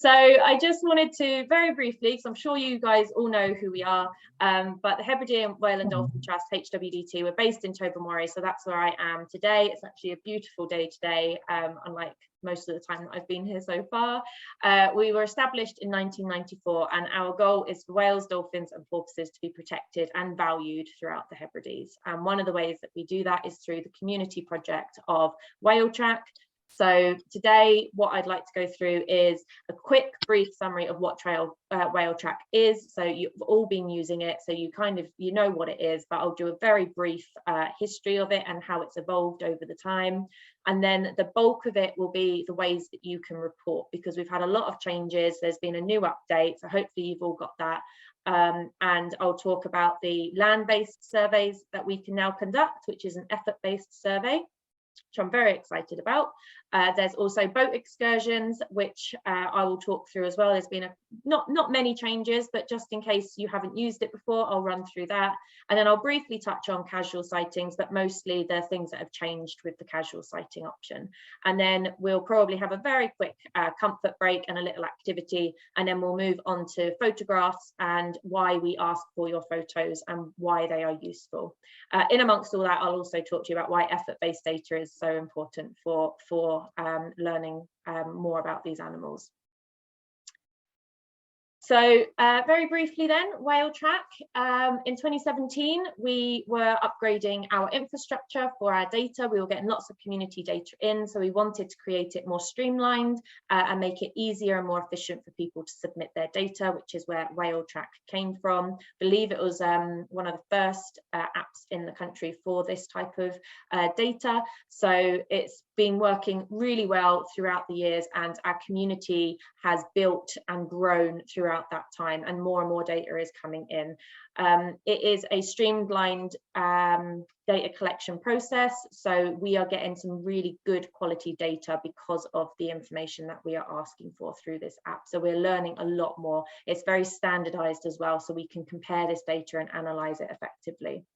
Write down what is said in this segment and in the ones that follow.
So I just wanted to very briefly, because I'm sure you guys all know who we are, but the Hebridean Whale and Dolphin Trust, HWDT, we're based in Tobermory, so that's where I am today. It's actually a beautiful day today, unlike most of the time that I've been here so far. We were established in 1994, and our goal is for whales, dolphins and porpoises to be protected and valued throughout the Hebrides. And one of the ways that we do that is through the community project of Whale Track. So today, what I'd like to go through is a quick, brief summary of what Whale Track is. So you've all been using it, so you know what it is, but I'll do a very brief history of it and how it's evolved over the time. And then the bulk of it will be the ways that you can report, because we've had a lot of changes. There's been a new update, so hopefully you've all got that. And I'll talk about the land-based surveys that we can now conduct, which is an effort-based survey, which I'm very excited about. There's also boat excursions, which I will talk through as well. There's been not many changes, but just in case you haven't used it before, I'll run through that. And then I'll briefly touch on casual sightings, but mostly the things that have changed with the casual sighting option. And then we'll probably have a very quick comfort break and a little activity, and then we'll move on to photographs and why we ask for your photos and why they are useful. In amongst all that, I'll also talk to you about why effort-based data is so important for learning more about these animals. So very briefly then, Whale Track. In 2017, we were upgrading our infrastructure for our data. We were getting lots of community data in, so we wanted to create it more streamlined and make it easier and more efficient for people to submit their data, which is where Whale Track came from. I believe it was one of the first apps in the country for this type of data. So it's been working really well throughout the years, and our community has built and grown throughout that time, and more data is coming in. It is a streamlined data collection process, so we are getting some really good quality data because of the information that we are asking for through this app. So we're learning a lot more. It's very standardized as well, so we can compare this data and analyze it effectively.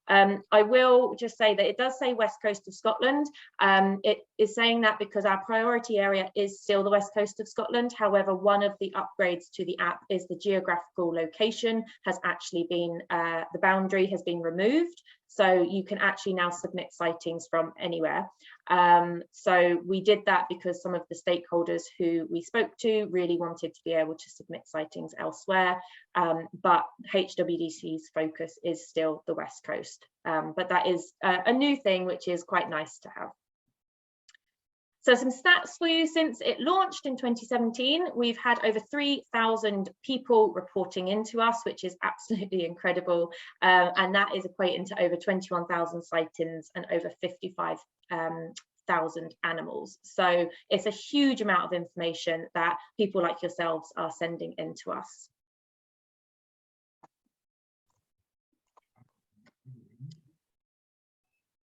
I will just say that it does say West Coast of Scotland. It is saying that because our priority area is still the West Coast of Scotland. However, one of the upgrades to the app is the geographical location has actually been, the boundary has been removed. So you can actually now submit sightings from anywhere. So we did that because some of the stakeholders who we spoke to really wanted to be able to submit sightings elsewhere. But HWDC's focus is still the West Coast. But that is a new thing, which is quite nice to have. So some stats for you. Since it launched in 2017, we've had over 3,000 people reporting into us, which is absolutely incredible. And that is equating to over 21,000 sightings and over 55,000 animals. So it's a huge amount of information that people like yourselves are sending in to us.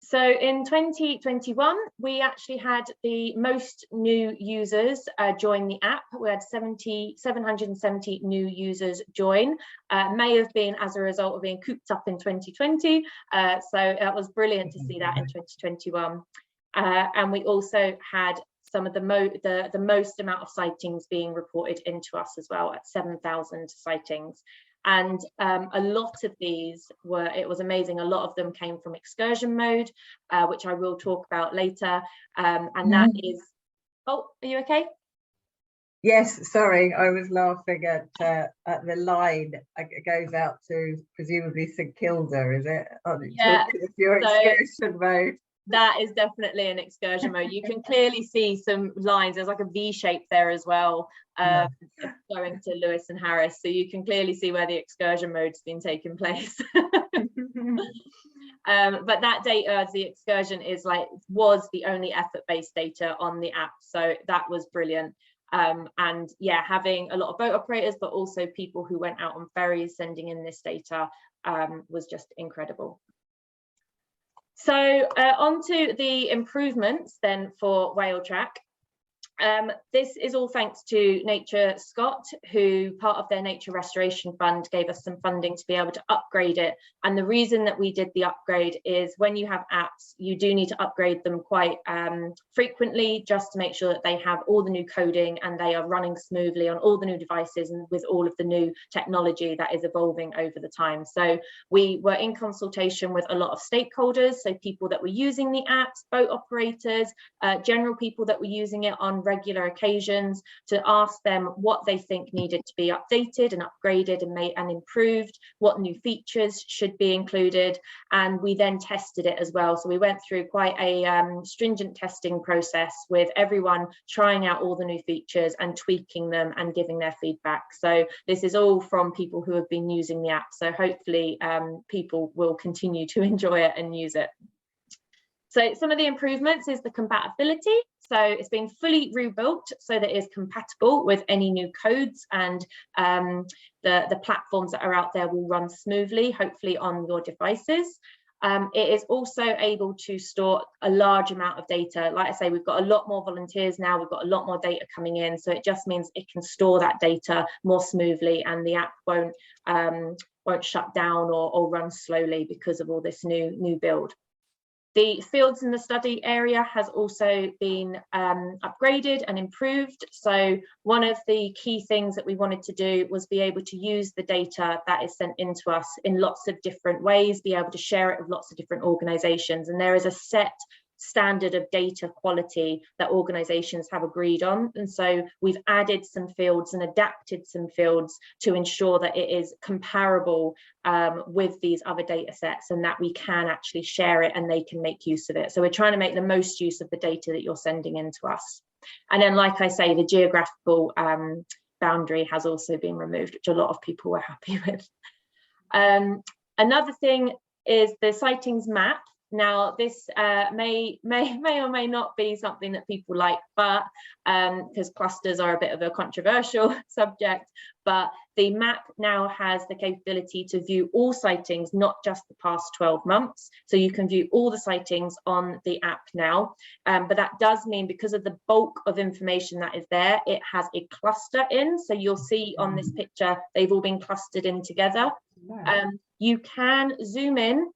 So in 2021, we actually had the most new users join the app. We had 770 new users join. May have been as a result of being cooped up in 2020. So it was brilliant to see that in 2021. And we also had some of the most amount of sightings being reported into us as well, at 7,000 sightings. And a lot of these were, it was amazing, a lot of them came from excursion mode, which I will talk about later. And that is, oh, are you okay? Yes, sorry, I was laughing at the line. It goes out to presumably St Kilda, is it? Yeah, your excursion mode. That is definitely an excursion mode. You can clearly see some lines. There's like a V shape there as well, going to Lewis and Harris. So you can clearly see where the excursion mode's been taking place. But that data, the excursion was the only effort-based data on the app. So that was brilliant. And yeah, having a lot of boat operators, but also people who went out on ferries sending in this data was just incredible. So on to the improvements then for Whale Track. This is all thanks to Nature Scott, who, part of their Nature Restoration Fund, gave us some funding to be able to upgrade it. And the reason that we did the upgrade is when you have apps, you do need to upgrade them quite frequently, just to make sure that they have all the new coding and they are running smoothly on all the new devices and with all of the new technology that is evolving over the time. So we were in consultation with a lot of stakeholders, so people that were using the apps, boat operators, general people that were using it on regular occasions, to ask them what they think needed to be updated and upgraded and made and improved, what new features should be included, and we then tested it as well. So we went through quite a stringent testing process with everyone trying out all the new features and tweaking them and giving their feedback. So this is all from people who have been using the app, so hopefully people will continue to enjoy it and use it. So some of the improvements is the compatibility. So it's been fully rebuilt so that it is compatible with any new codes, and the platforms that are out there will run smoothly, hopefully on your devices. It is also able to store a large amount of data. Like I say, we've got a lot more volunteers now, we've got a lot more data coming in, so it just means it can store that data more smoothly, and the app won't shut down or run slowly because of all this new build. The fields in the study area has also been upgraded and improved. So one of the key things that we wanted to do was be able to use the data that is sent into us in lots of different ways, be able to share it with lots of different organizations. And there is a set standard of data quality that organizations have agreed on, and so we've added some fields and adapted some fields to ensure that it is comparable with these other data sets, and that we can actually share it and they can make use of it. So we're trying to make the most use of the data that you're sending in to us. And then, like I say, the geographical boundary has also been removed, which a lot of people were happy with. Another thing is the sightings map. Now, this may or may not be something that people like, but because clusters are a bit of a controversial subject, but the map now has the capability to view all sightings, not just the past 12 months. So you can view all the sightings on the app now, but that does mean, because of the bulk of information that is there, it has a cluster in. So you'll see on this picture, they've all been clustered in together. You can zoom in,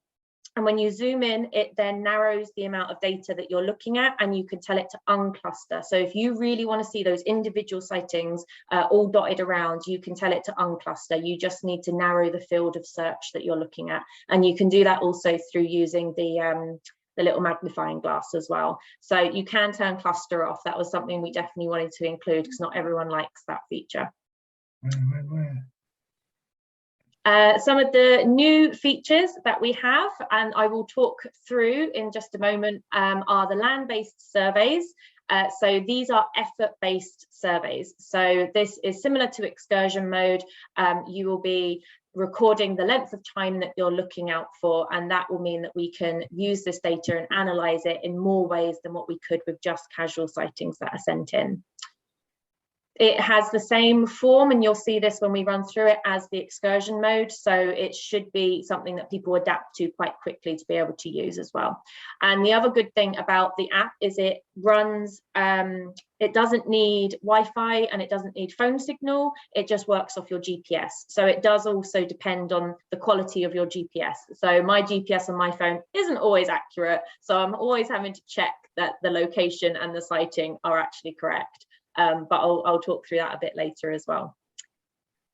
and when you zoom in, it then narrows the amount of data that you're looking at, and you can tell it to uncluster. So if you really want to see those individual sightings all dotted around, you can tell it to uncluster. You just need to narrow the field of search that you're looking at. And you can do that also through using the little magnifying glass as well. So you can turn cluster off. That was something we definitely wanted to include, because not everyone likes that feature. Some of the new features that we have, and I will talk through in just a moment, are the land-based surveys. So these are effort-based surveys. So this is similar to excursion mode. You will be recording the length of time that you're looking out for, and that will mean that we can use this data and analyze it in more ways than what we could with just casual sightings that are sent in. It has the same form, and you'll see this when we run through it, as the excursion mode. So it should be something that people adapt to quite quickly to be able to use as well. And the other good thing about the app is it runs, it doesn't need Wi-Fi and it doesn't need phone signal. It just works off your GPS. So it does also depend on the quality of your GPS. So my GPS on my phone isn't always accurate. So I'm always having to check that the location and the sighting are actually correct. But I'll talk through that a bit later as well.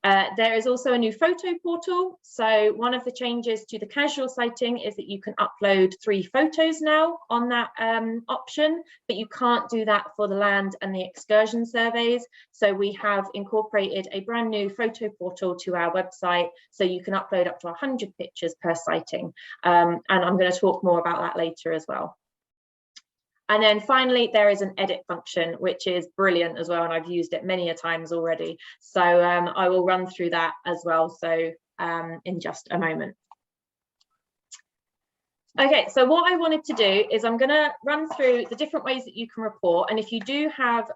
There is also a new photo portal. So one of the changes to the casual sighting is that you can upload 3 photos now on that option, but you can't do that for the land and the excursion surveys. So we have incorporated a brand new photo portal to our website, so you can upload up to 100 pictures per sighting. And I'm going to talk more about that later as well. And then finally, there is an edit function, which is brilliant as well, and I've used it many a times already. So I will run through that as well, so in just a moment. Okay, so what I wanted to do is I'm going to run through the different ways that you can report, and if you do have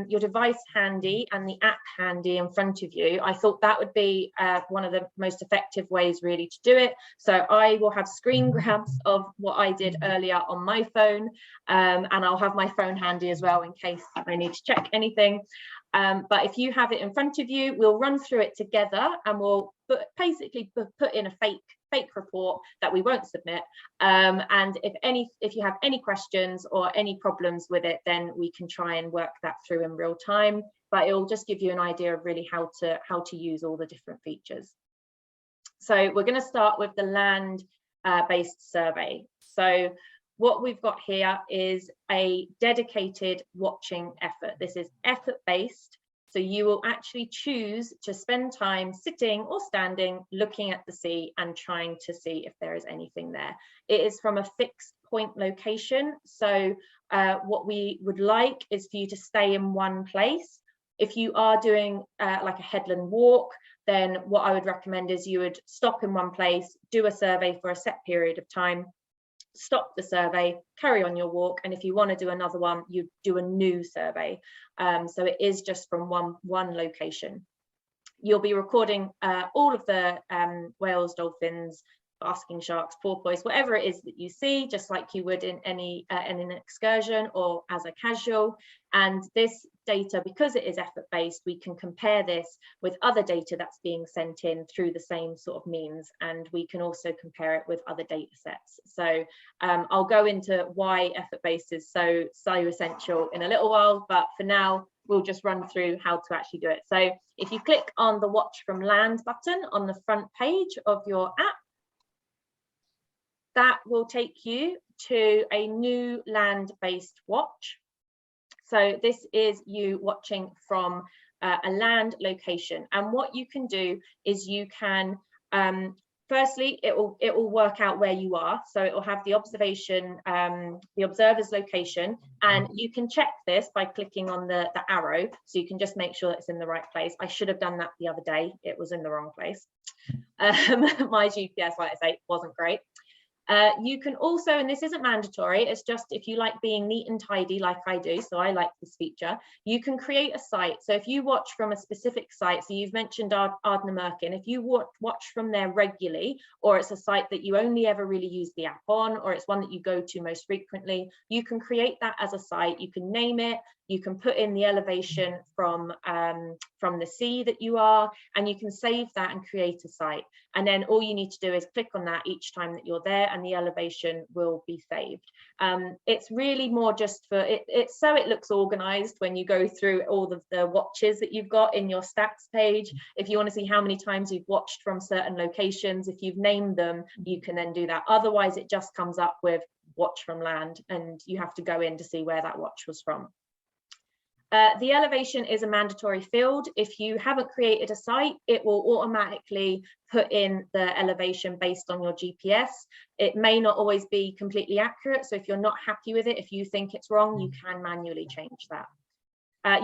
your device handy and the app handy in front of you, I thought that would be one of the most effective ways really to do it. So I will have screen grabs of what I did earlier on my phone, and I'll have my phone handy as well in case I need to check anything. But if you have it in front of you, we'll run through it together, and we'll basically put in a fake report that we won't submit, and if you have any questions or any problems with it, then we can try and work that through in real time, but it will just give you an idea of really how to use all the different features. So we're going to start with the land based survey. So what we've got here is a dedicated watching effort. This is effort based. So you will actually choose to spend time sitting or standing, looking at the sea and trying to see if there is anything there. It is from a fixed point location. So what we would like is for you to stay in one place. If you are doing like a headland walk, then what I would recommend is you would stop in one place, do a survey for a set period of time, stop the survey, carry on your walk, and if you want to do another one, you do a new survey. So it is just from one location. You'll be recording all of the whales, dolphins, basking sharks, porpoise, whatever it is that you see, just like you would in an excursion or as a casual. And this data, because it is effort based, we can compare this with other data that's being sent in through the same sort of means, and we can also compare it with other data sets. So I'll go into why effort based is so essential in a little while, but for now we'll just run through how to actually do it. So if you click on the Watch from Land button on the front page of your app, that will take you to a new land-based watch. So this is you watching from a land location, and what you can do is you can firstly it will work out where you are, so it will have the observation, the observer's location, and you can check this by clicking on the arrow, so you can just make sure it's in the right place. I should have done that the other day, it was in the wrong place. My GPS, like I say, wasn't great. You can also, and this isn't mandatory, it's just if you like being neat and tidy like I do, so I like this feature, you can create a site. So if you watch from a specific site, so you've mentioned Ardnamurchan, if you watch from there regularly, or it's a site that you only ever really use the app on, or it's one that you go to most frequently, you can create that as a site. You can name it, you can put in the elevation from the sea that you are, and you can save that and create a site. And then all you need to do is click on that each time that you're there, and the elevation will be saved. It's really more just for it's so it looks organized when you go through all of the watches that you've got in your stats page. If you want to see how many times you've watched from certain locations, if you've named them, you can then do that. Otherwise, it just comes up with watch from land, and you have to go in to see where that watch was from. The elevation is a mandatory field. If you haven't created a site, it will automatically put in the elevation based on your GPS. It may not always be completely accurate, so if you're not happy with it, if you think it's wrong, you can manually change that.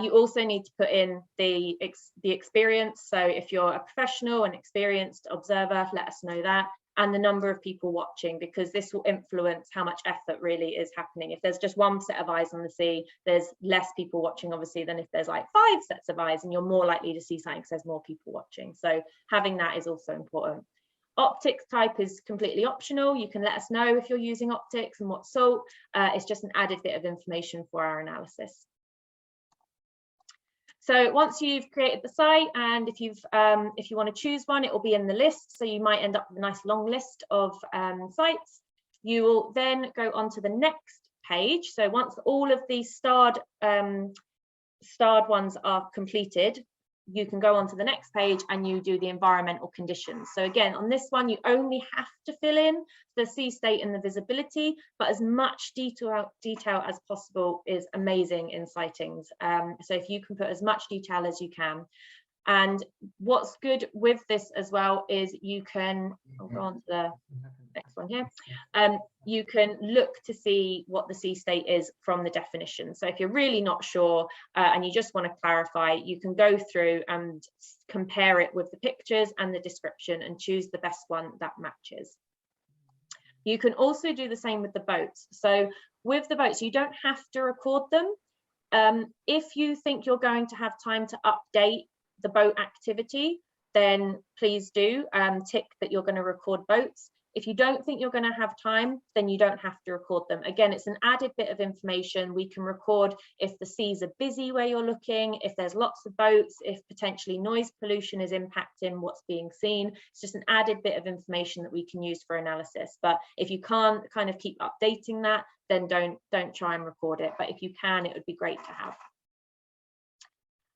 You also need to put in the experience, so if you're a professional and experienced observer, let us know that, and the number of people watching, because this will influence how much effort really is happening. If there's just one set of eyes on the sea, there's less people watching, obviously, than if there's like 5 sets of eyes, and you're more likely to see something because there's more people watching. So having that is also important. Optics type is completely optional. You can let us know if you're using optics and what salt. It's just an added bit of information for our analysis. So once you've created the site, and if you want to choose one, it will be in the list. So you might end up with a nice long list of sites. You will then go on to the next page. So once all of these starred ones are completed, you can go on to the next page and you do the environmental conditions. So again, on this one, you only have to fill in the sea state and the visibility, but as much detail as possible is amazing in sightings. So if you can put as much detail as you can. And what's good with this as well is you can, I'll go on to the next one here. You can look to see what the sea state is from the definition. So if you're really not sure and you just want to clarify, you can go through and compare it with the pictures and the description and choose the best one that matches. You can also do the same with the boats. So with the boats, you don't have to record them. If you think you're going to have time to update the boat activity, then please do tick that you're going to record boats. If you don't think you're going to have time, then you don't have to record them. Again, it's an added bit of information. We can record if the seas are busy where you're looking, if there's lots of boats, if potentially noise pollution is impacting what's being seen. It's just an added bit of information that we can use for analysis. But if you can't kind of keep updating that, then don't try and record it. But if you can, it would be great to have.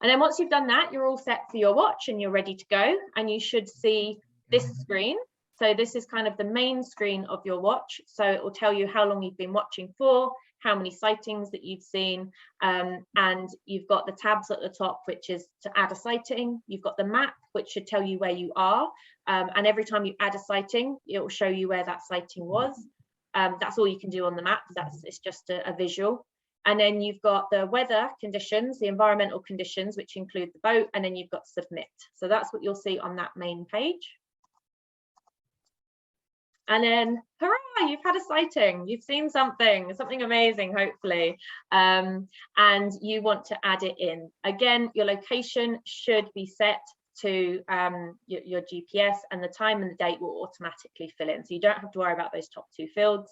And then once you've done that, you're all set for your watch and you're ready to go. And you should see this screen. So this is kind of the main screen of your watch. So it will tell you how long you've been watching for, how many sightings that you've seen. And you've got the tabs at the top, which is to add a sighting. You've got the map, which should tell you where you are. And every time you add a sighting, it will show you where that sighting was. That's all you can do on the map. It's just a visual. And then you've got the weather conditions, the environmental conditions, which include the boat, and then you've got submit. So that's what you'll see on that main page. And then, hurrah, you've had a sighting, you've seen something amazing, hopefully, and you want to add it in. Again, your location should be set to your GPS, and the time and the date will automatically fill in. So you don't have to worry about those top two fields.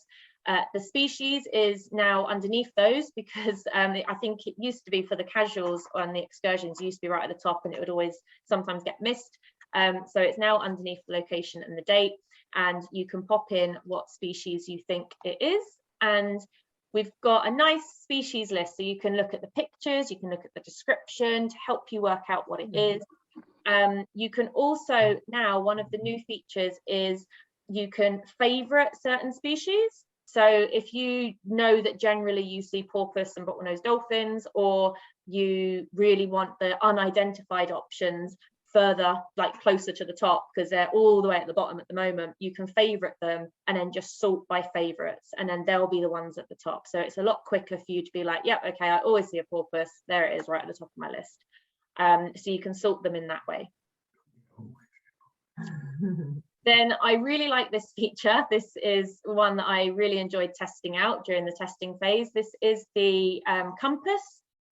The species is now underneath those because I think it used to be for the casuals on the excursions, it used to be right at the top and it would always sometimes get missed. So it's now underneath the location and the date, and you can pop in what species you think it is. And we've got a nice species list, so you can look at the pictures, you can look at the description to help you work out what it is. You can also, now one of the new features is you can favorite certain species. So if you know that generally you see porpoise and bottlenose dolphins, or you really want the unidentified options further, like closer to the top, because they're all the way at the bottom at the moment, you can favorite them and then just sort by favorites, and then they'll be the ones at the top. So it's a lot quicker for you to be like, yep, okay, I always see a porpoise, there it is right at the top of my list. So you can sort them in that way. Then I really like this feature. This is one that I really enjoyed testing out during the testing phase. This is the compass,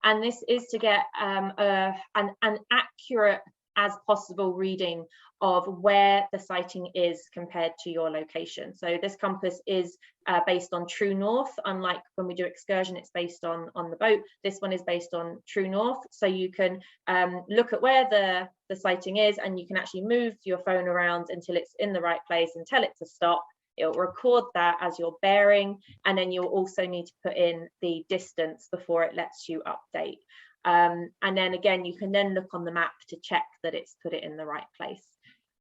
and this is to get an accurate as possible reading of where the sighting is compared to your location. So this compass is based on true north. Unlike when we do excursion, it's based on the boat. This one is based on true north. So you can look at where the sighting is, and you can actually move your phone around until it's in the right place and tell it to stop. It'll record that as your bearing, and then you'll also need to put in the distance before it lets you update. And then again, you can then look on the map to check that it's put it in the right place.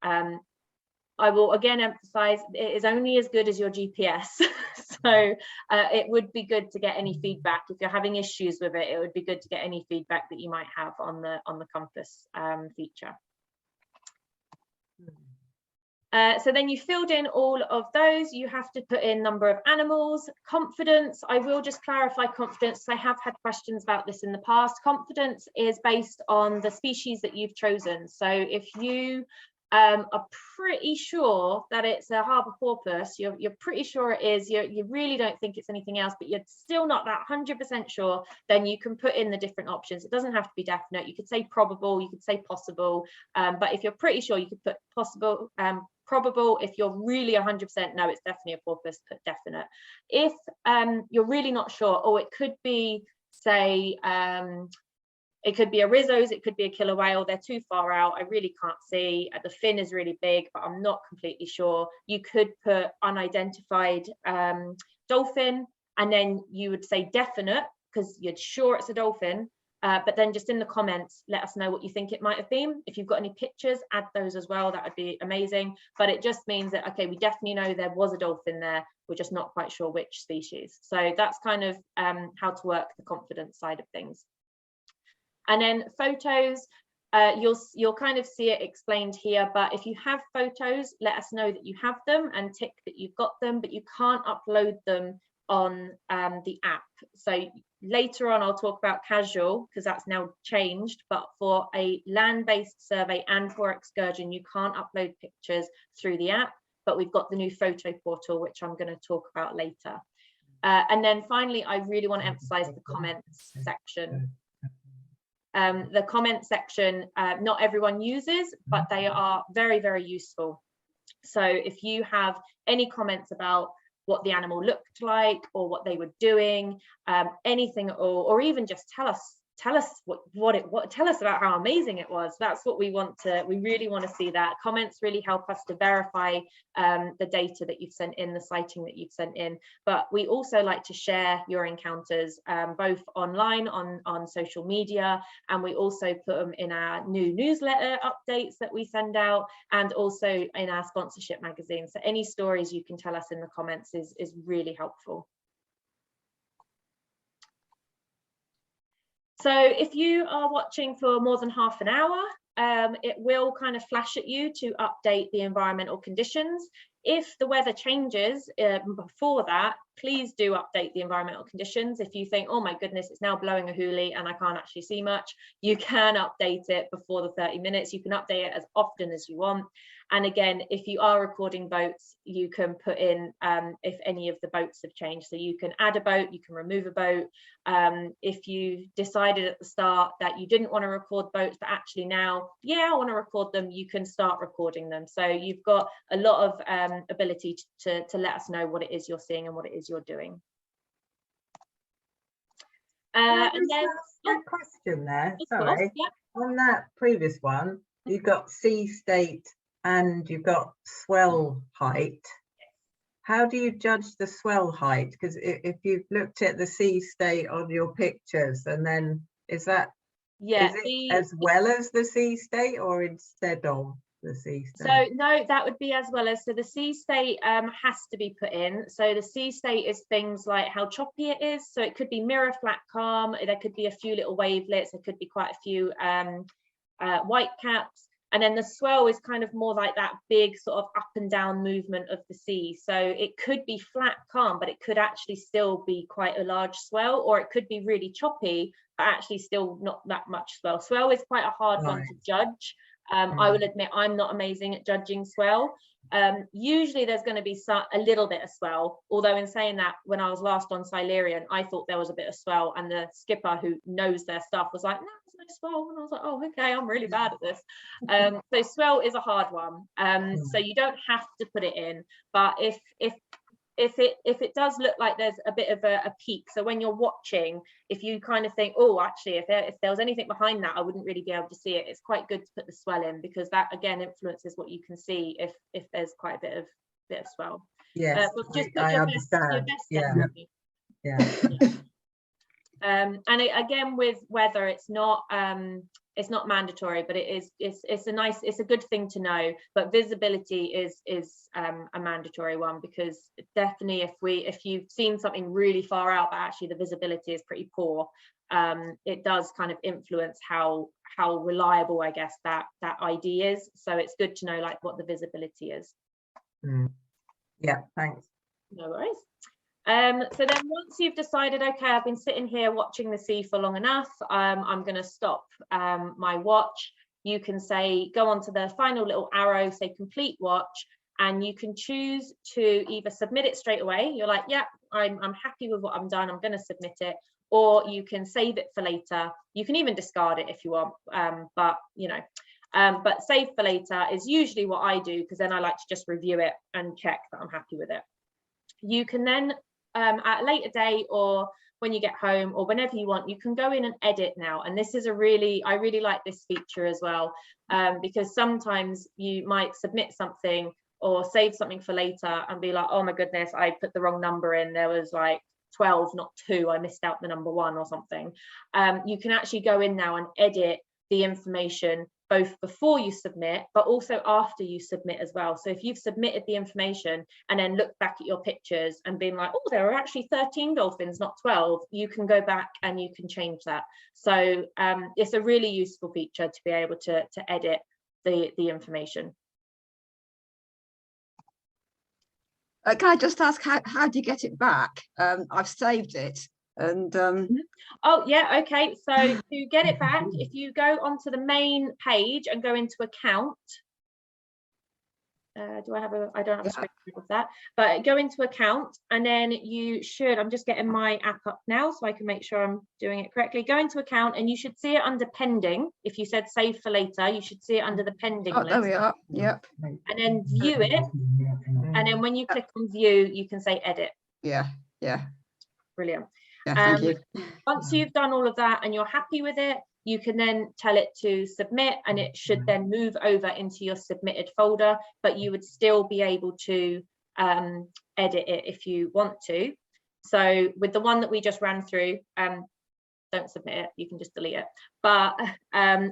I will again emphasize, it is only as good as your GPS. So it would be good to get any feedback. If you're having issues with it, it would be good to get any feedback that you might have on the compass feature. So then you filled in all of those. You have to put in number of animals, confidence. I will just clarify confidence. I have had questions about this in the past. Confidence is based on the species that you've chosen. So if you are pretty sure that it's a harbour porpoise, you're pretty sure it is, you really don't think it's anything else, but you're still not that 100% sure, then you can put in the different options. It doesn't have to be definite. You could say probable, you could say possible, but if you're pretty sure, you could put possible, probable. If you're really 100% no, it's definitely a porpoise, put definite. If you're really not sure, or it could be, say, it could be a Rizzo's, it could be a killer whale, they're too far out, I really can't see, the fin is really big, but I'm not completely sure. You could put unidentified dolphin, and then you would say definite, because you're sure it's a dolphin, but then just in the comments, let us know what you think it might have been. If you've got any pictures, add those as well, that would be amazing. But it just means that, okay, we definitely know there was a dolphin there, we're just not quite sure which species. So that's kind of how to work the confidence side of things. And then photos, you'll kind of see it explained here, but if you have photos, let us know that you have them and tick that you've got them, but you can't upload them on the app. So later on, I'll talk about casual, because that's now changed, but for a land-based survey and for excursion, you can't upload pictures through the app. but we've got the new photo portal, which I'm going to talk about later. And then finally, I really want to emphasize the comments section. The comment section, not everyone uses, but they are very, very useful. So if you have any comments about what the animal looked like or what they were doing, anything, or even just tell us tell us about how amazing it was. That's what we really want to see. That comments really help us to verify the data that you've sent in, the sighting that you've sent in. But we also like to share your encounters both online on social media, and we also put them in our new newsletter updates that we send out, and also in our sponsorship magazine. So any stories you can tell us in the comments is really helpful. So if you are watching for more than half an hour, it will kind of flash at you to update the environmental conditions. If the weather changes before that, please do update the environmental conditions. If you think, oh my goodness, it's now blowing a hoolie and I can't actually see much, you can update it before the 30 minutes. You can update it as often as you want. And again, if you are recording boats, you can put in if any of the boats have changed. So you can add a boat, you can remove a boat. If you decided at the start that you didn't want to record boats, but actually now, yeah, I want to record them, you can start recording them. So you've got a lot of ability to let us know what it is you're seeing and what it is you're doing. And then a question there, sorry. Course, yeah. On that previous one, you've got sea state and you've got swell height. How do you judge the swell height? Because if you've looked at the sea state on your pictures, and then is that as well as the sea state or instead of the sea state? So no, that would be as well as. So the sea state has to be put in. So the sea state is things like how choppy it is. So it could be mirror flat calm, there could be a few little wavelets, there could be quite a few white caps. And then the swell is kind of more like that big sort of up and down movement of the sea. So it could be flat calm, but it could actually still be quite a large swell, or it could be really choppy, but actually still not that much swell. Swell is quite a hard one to judge. I will admit I'm not amazing at judging swell. Usually there's going to be a little bit of swell, although in saying that, when I was last on Silurian, I thought there was a bit of swell, and the skipper who knows their stuff was like, no, there's no swell, and I was like, oh, okay, I'm really bad at this. So swell is a hard one, so you don't have to put it in, but if it does look like there's a bit of a peak, so when you're watching, if you kind of think, oh, actually if there was anything behind that, I wouldn't really be able to see it, it's quite good to put the swell in, because that again influences what you can see if there's quite a bit of swell. Yes, just I understand. Yeah. And again, with weather, it's not mandatory, but it's a good thing to know. But visibility is a mandatory one, because definitely if you've seen something really far out, but actually the visibility is pretty poor, it does kind of influence how reliable, I guess, that ID is. So it's good to know like what the visibility is. Yeah, thanks. No worries. So then once you've decided, okay, I've been sitting here watching the sea for long enough, I'm going to stop my watch. You can say, go on to the final little arrow, say complete watch, and you can choose to either submit it straight away. You're like, yeah, I'm happy with what I've done, I'm going to submit it. Or you can save it for later. You can even discard it if you want, but you know. But save for later is usually what I do, because then I like to just review it and check that I'm happy with it. You can then at a later date, or when you get home, or whenever you want, you can go in and edit now. And this is I really like this feature as well, because sometimes you might submit something or save something for later and be like, oh my goodness, I put the wrong number in, there was like 12 not 2, I missed out the number 1 or something. You can actually go in now and edit the information both before you submit, but also after you submit as well. So if you've submitted the information and then look back at your pictures and been like, oh, there are actually 13 dolphins, not 12, you can go back and you can change that. So it's a really useful feature to be able to edit the information. Can I just ask, how do you get it back? I've saved it. And oh yeah, okay, so to get it back, if you go onto the main page and go into account, do I have a, I don't have a screen of that, but go into account, and then you should, I'm just getting my app up now so I can make sure I'm doing it correctly. Go into account and you should see it under pending. If you said save for later, you should see it under the pending Oh, there list. we are. Yep. And then view it, and then when you click on view, you can say edit. Yeah. Brilliant. Yeah, thank you. Once you've done all of that and you're happy with it, you can then tell it to submit, and it should then move over into your submitted folder, but you would still be able to edit it if you want to. So with the one that we just ran through, don't submit it, you can just delete it. But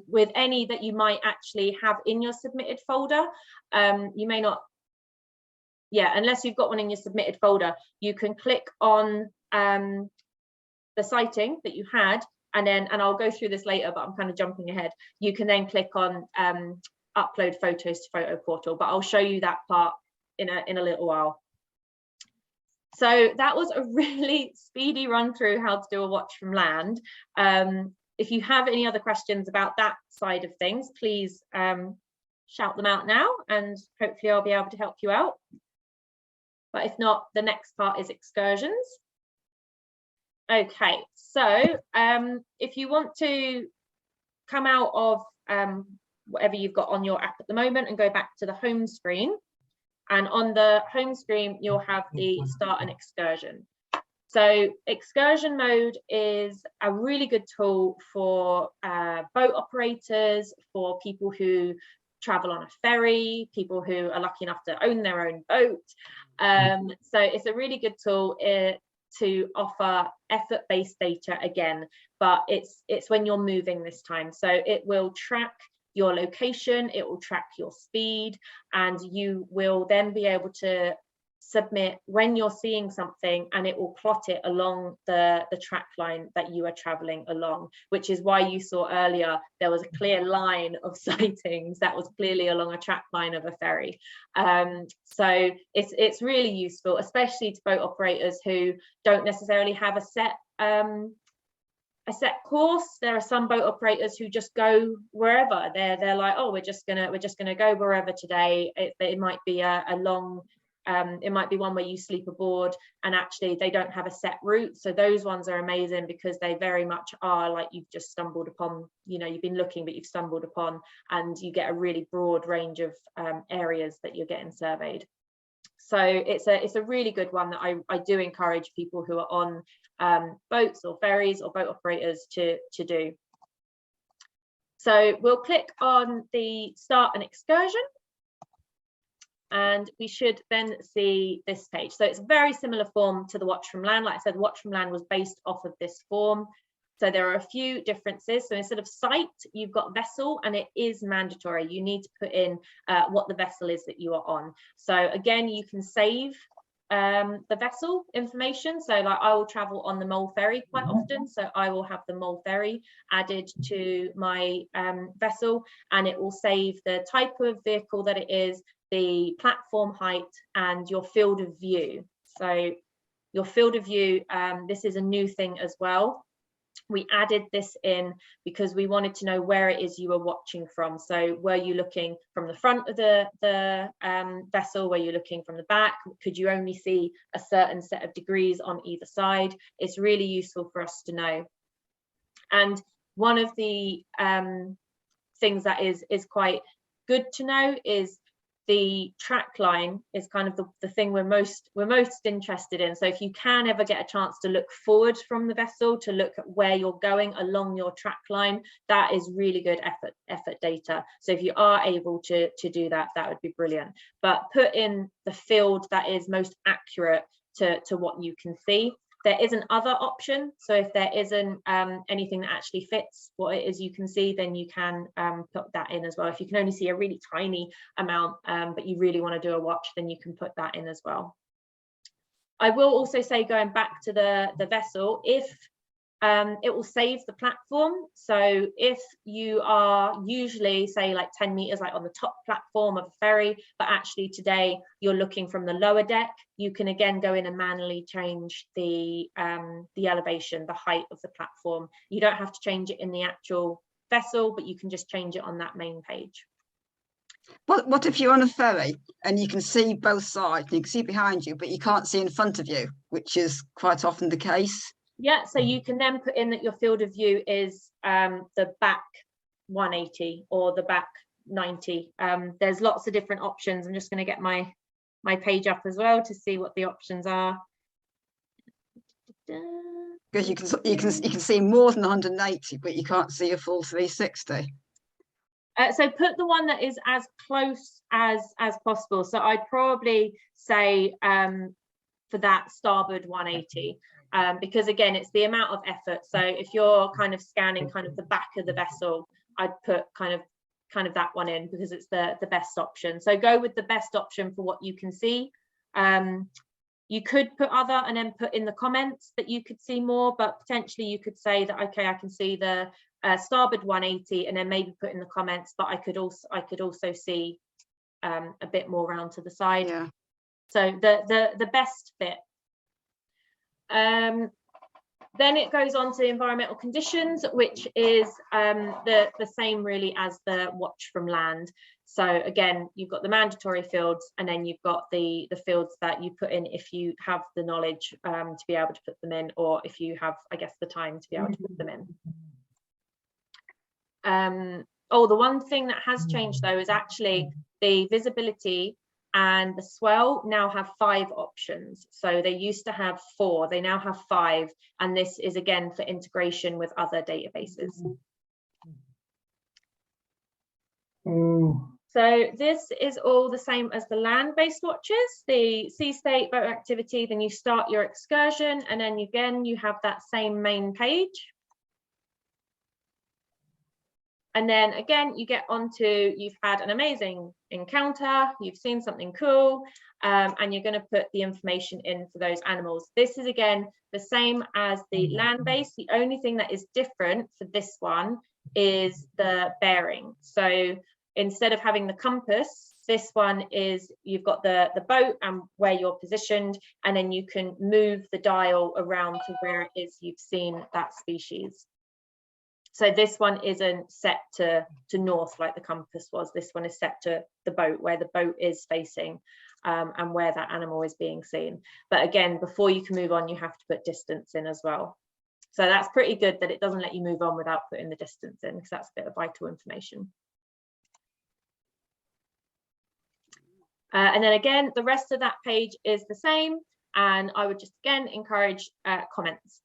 with any that you might actually have in your submitted folder, you may not, unless you've got one in your submitted folder, you can click on the citing that you had, and I'll go through this later, but I'm kind of jumping ahead. You can then click on upload photos to Photo Portal, but I'll show you that part in a little while. So that was a really speedy run through how to do a watch from land. If you have any other questions about that side of things, please shout them out now, and hopefully I'll be able to help you out. But if not, the next part is excursions. Okay, so if you want to come out of whatever you've got on your app at the moment and go back to the home screen, and on the home screen you'll have the start an excursion. So excursion mode is a really good tool for boat operators, for people who travel on a ferry, people who are lucky enough to own their own boat. So it's a really good tool to offer effort-based data again, but it's when you're moving this time. So it will track your location, it will track your speed, and you will then be able to submit when you're seeing something, and it will plot it along the track line that you are traveling along, which is why you saw earlier there was a clear line of sightings that was clearly along a track line of a ferry. So it's really useful, especially to boat operators who don't necessarily have a set course. There are some boat operators who just go wherever. They're like, oh, we're just gonna go wherever today. It might be a long it might be one where you sleep aboard, and actually they don't have a set route. So those ones are amazing because they very much are like you've just stumbled upon, you know, you've been looking but you've stumbled upon, and you get a really broad range of areas that you're getting surveyed. So it's a really good one that I do encourage people who are on boats or ferries or boat operators to do. So we'll click on the start an excursion, and we should then see this page. So it's a very similar form to the watch from land. Like I said, watch from land was based off of this form. So there are a few differences. So instead of site, you've got vessel, and it is mandatory. You need to put in what the vessel is that you are on. So again, you can save the vessel information. So like I will travel on the Mull Ferry quite often, so I will have the Mull Ferry added to my vessel, and it will save the type of vehicle that it is, the platform height, and your field of view. So your field of view, this is a new thing as well. We added this in because we wanted to know where it is you were watching from. So were you looking from the front of the vessel? Were you looking from the back? Could you only see a certain set of degrees on either side? It's really useful for us to know. And one of the things that is quite good to know is the track line is kind of the thing we're most interested in. So if you can ever get a chance to look forward from the vessel to look at where you're going along your track line, that is really good effort data. So if you are able to do that, that would be brilliant. But put in the field that is most accurate to what you can see. There is an other option. So if there isn't anything that actually fits what it is you can see, then you can put that in as well. If you can only see a really tiny amount, but you really want to do a watch, then you can put that in as well. I will also say, going back to the vessel, if it will save the platform. So if you are usually, say, like 10 meters, like on the top platform of a ferry, but actually today you're looking from the lower deck, you can again go in and manually change the elevation, the height of the platform. You don't have to change it in the actual vessel, but you can just change it on that main page. What if you're on a ferry and you can see both sides, you can see behind you, but you can't see in front of you, which is quite often the case? Yeah, so you can then put in that your field of view is the back 180 or the back 90. There's lots of different options. I'm just going to get my page up as well to see what the options are. Because you can see more than 180, but you can't see a full 360. So put the one that is as close as possible. So I'd probably say for that starboard 180, because again, it's the amount of effort. So if you're kind of scanning kind of the back of the vessel, I'd put kind of that one in because it's the best option. So go with the best option for what you can see. You could put other and then put in the comments that you could see more, but potentially you could say that, okay, I can see the starboard 180 and then maybe put in the comments, but I could also see a bit more round to the side. Yeah. So the best fit. Then it goes on to environmental conditions, which is the same really as the watch from land. So again, you've got the mandatory fields, and then you've got the fields that you put in if you have the knowledge to be able to put them in, or if you have, I guess, the time to be able to put them in. Oh, the one thing that has changed though is actually the visibility and the swell now have 5 options. So they used to have 4, they now have 5. And this is again for integration with other databases. So this is all the same as the land-based watches, the sea state, boat activity, then you start your excursion, and then again, you have that same main page. And then again, you get onto, you've had an amazing encounter, you've seen something cool, and you're going to put the information in for those animals. This is again the same as the land-based. The only thing that is different for this one is the bearing. So instead of having the compass, this one is, you've got the boat and where you're positioned, and then you can move the dial around to where it is you've seen that species. So this one isn't set to north like the compass was. This one is set to the boat, where the boat is facing, and where that animal is being seen. But again, before you can move on, you have to put distance in as well. So that's pretty good that it doesn't let you move on without putting the distance in, because that's a bit of vital information. And then again, the rest of that page is the same. And I would just again encourage comments.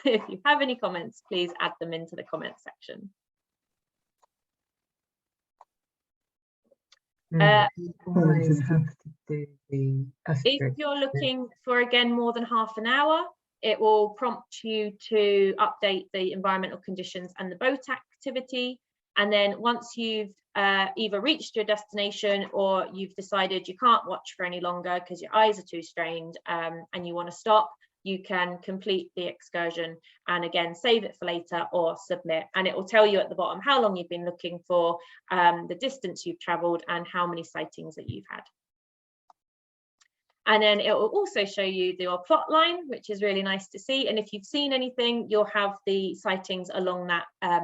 If you have any comments, please add them into the comment section. If you're looking for, again, more than half an hour, it will prompt you to update the environmental conditions and the boat activity. And then once you've either reached your destination or you've decided you can't watch for any longer because your eyes are too strained and you want to stop, you can complete the excursion and again save it for later or submit, and it will tell you at the bottom how long you've been looking for, the distance you've traveled, and how many sightings that you've had. And then it will also show you your plot line, which is really nice to see. And if you've seen anything, you'll have the sightings along that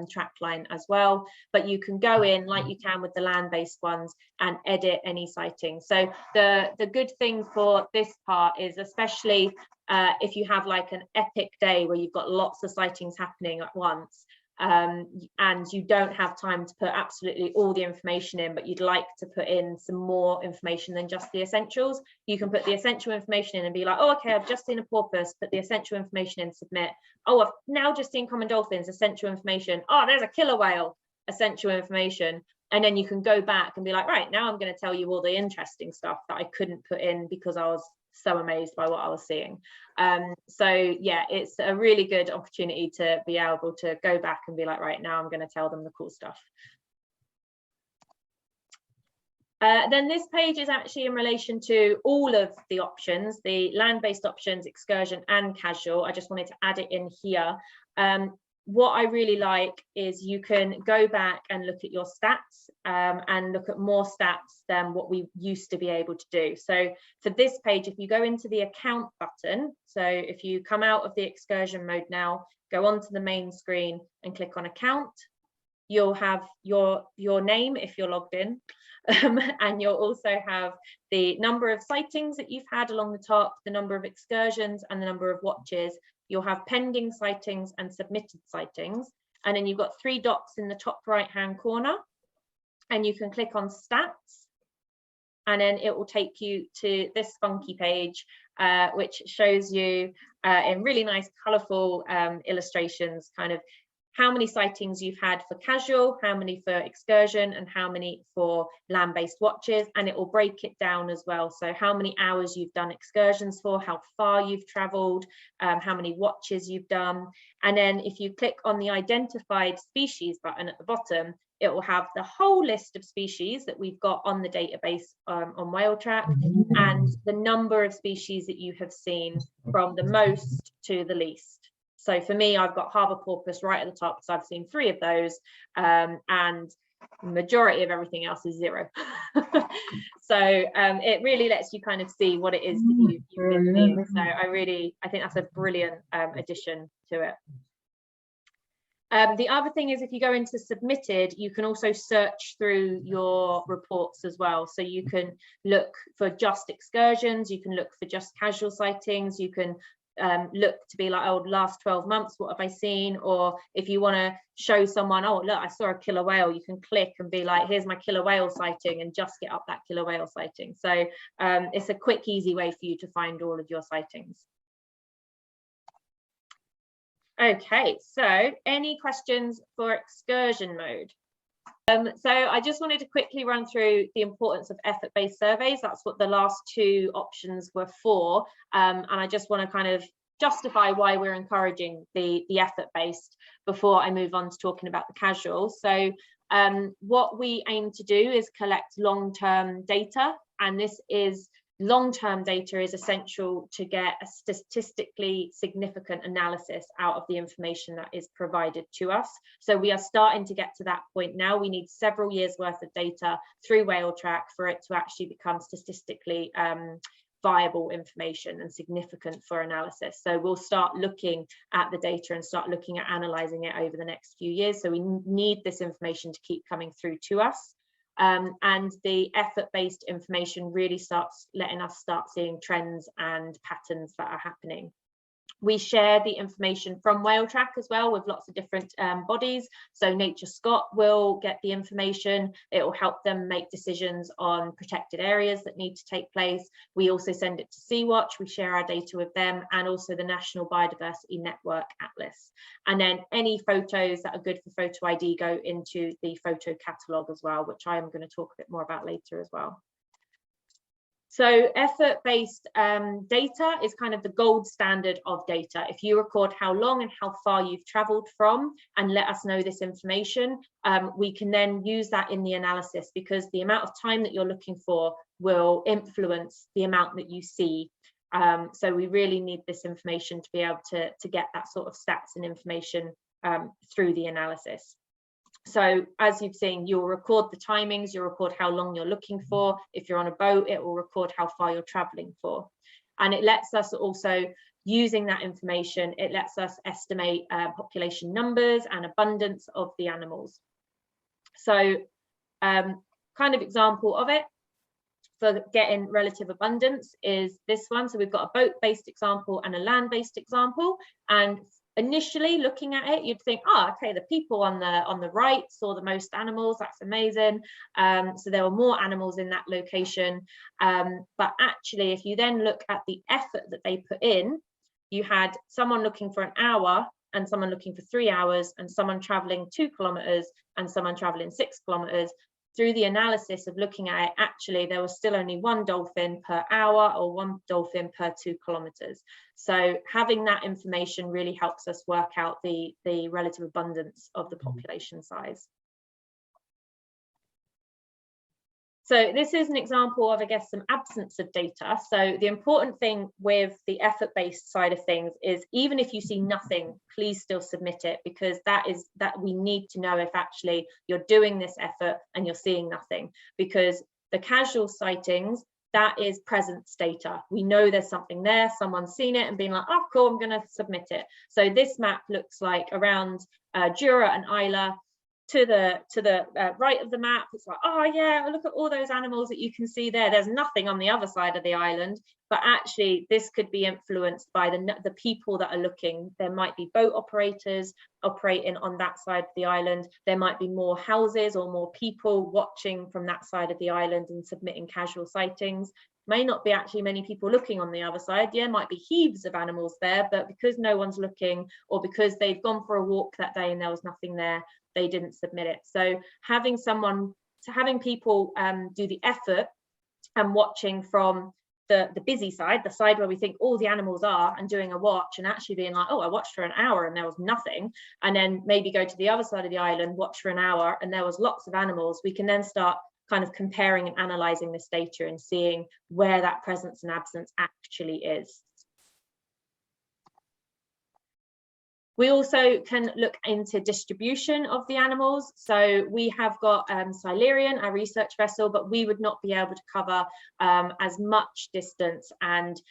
track line as well. But you can go in like you can with the land-based ones and edit any sightings. So the good thing for this part is, especially if you have like an epic day where you've got lots of sightings happening at once, and you don't have time to put absolutely all the information in, but you'd like to put in some more information than just the essentials, you can put the essential information in and be like, oh, okay, I've just seen a porpoise, put the essential information in, submit. Oh, I've now just seen common dolphins, essential information. Oh, there's a killer whale, essential information. And then you can go back and be like, right, now I'm going to tell you all the interesting stuff that I couldn't put in because I was so amazed by what I was seeing. So yeah, it's a really good opportunity to be able to go back and be like, right, now I'm going to tell them the cool stuff. Then this page is actually in relation to all of the options, the land-based options, excursion and casual. I just wanted to add it in here. What I really like is you can go back and look at your stats and look at more stats than what we used to be able to do. So for this page, if you go into the account button, so if you come out of the excursion mode now, go onto the main screen and click on account, you'll have your name if you're logged in, and you'll also have the number of sightings that you've had along the top, the number of excursions, and the number of watches. You'll have pending sightings and submitted sightings, and then you've got 3 dots in the top right hand corner, and you can click on stats, and then it will take you to this funky page, which shows you in really nice colorful illustrations kind of how many sightings you've had for casual, how many for excursion, and how many for land-based watches. And it will break it down as well. So how many hours you've done excursions for, how far you've traveled, how many watches you've done. And then if you click on the identified species button at the bottom, it will have the whole list of species that we've got on the database on Whale Track, and the number of species that you have seen from the most to the least. So for me, I've got harbour porpoise right at the top, so I've seen 3 of those, and the majority of everything else is 0. So it really lets you kind of see what it is that you've been seeing. So I think that's a brilliant addition to it. The other thing is, if you go into submitted, you can also search through your reports as well. So you can look for just excursions, you can look for just casual sightings, you can look to be like, oh, last 12 months, what have I seen? Or if you want to show someone, oh, look, I saw a killer whale, you can click and be like, here's my killer whale sighting, and just get up that killer whale sighting. So it's a quick, easy way for you to find all of your sightings. Okay, so any questions for excursion mode? So I just wanted to quickly run through the importance of effort-based surveys. That's what the last 2 options were for. And I just want to kind of justify why we're encouraging the effort-based before I move on to talking about the casual. So what we aim to do is collect long-term data, and this is long-term data is essential to get a statistically significant analysis out of the information that is provided to us. So we are starting to get to that point now. We need several years worth of data through Whale Track for it to actually become statistically viable information and significant for analysis. So we'll start looking at the data and start looking at analysing it over the next few years. So we need this information to keep coming through to us. And the effort-based information really starts letting us start seeing trends and patterns that are happening. We share the information from Whale Track as well with lots of different bodies. So Nature Scot will get the information. It will help them make decisions on protected areas that need to take place. We also send it to Sea-Watch. We share our data with them, and also the National Biodiversity Network Atlas. And then any photos that are good for photo ID go into the photo catalogue as well, which I am going to talk a bit more about later as well. So effort-based data is kind of the gold standard of data. If you record how long and how far you've travelled from and let us know this information, we can then use that in the analysis, because the amount of time that you're looking for will influence the amount that you see. So we really need this information to be able to get that sort of stats and information through the analysis. So as you've seen, you'll record the timings, you'll record how long you're looking for. If you're on a boat, it will record how far you're traveling for. And it lets us also, using that information, it lets us estimate population numbers and abundance of the animals. So kind of example of it for getting relative abundance is this one. So we've got a boat-based example and a land-based example. And initially looking at it, you'd think, oh, okay, the people on the right saw the most animals, that's amazing. So there were more animals in that location. But actually, if you then look at the effort that they put in, you had someone looking for an hour and someone looking for 3 hours and someone traveling 2 kilometers and someone traveling 6 kilometers. Through the analysis of looking at it, actually there was still only 1 dolphin per hour or 1 dolphin per 2 kilometers. So having that information really helps us work out the relative abundance of the population size. So this is an example of, I guess, some absence of data. So the important thing with the effort-based side of things is, even if you see nothing, please still submit it, because that we need to know if actually you're doing this effort and you're seeing nothing. Because the casual sightings, that is presence data. We know there's something there, someone's seen it and been like, oh, cool, I'm going to submit it. So this map looks like around Jura and Isla. to the right of the map, it's like, oh yeah, look at all those animals that you can see there. There's nothing on the other side of the island, but actually this could be influenced by the people that are looking. There might be boat operators operating on that side of the island. There might be more houses or more people watching from that side of the island and submitting casual sightings. May not be actually many people looking on the other side. Yeah, might be heaps of animals there, but because no one's looking, or because they've gone for a walk that day and there was nothing there, they didn't submit it. So having people do the effort and watching from the busy side, the side where we think all the animals are, and doing a watch and actually being like, oh, I watched for an hour and there was nothing, and then maybe go to the other side of the island, watch for an hour and there was lots of animals, we can then start kind of comparing and analysing this data and seeing where that presence and absence actually is. We also can look into distribution of the animals. So we have got Silurian, our research vessel, but we would not be able to cover as much distance and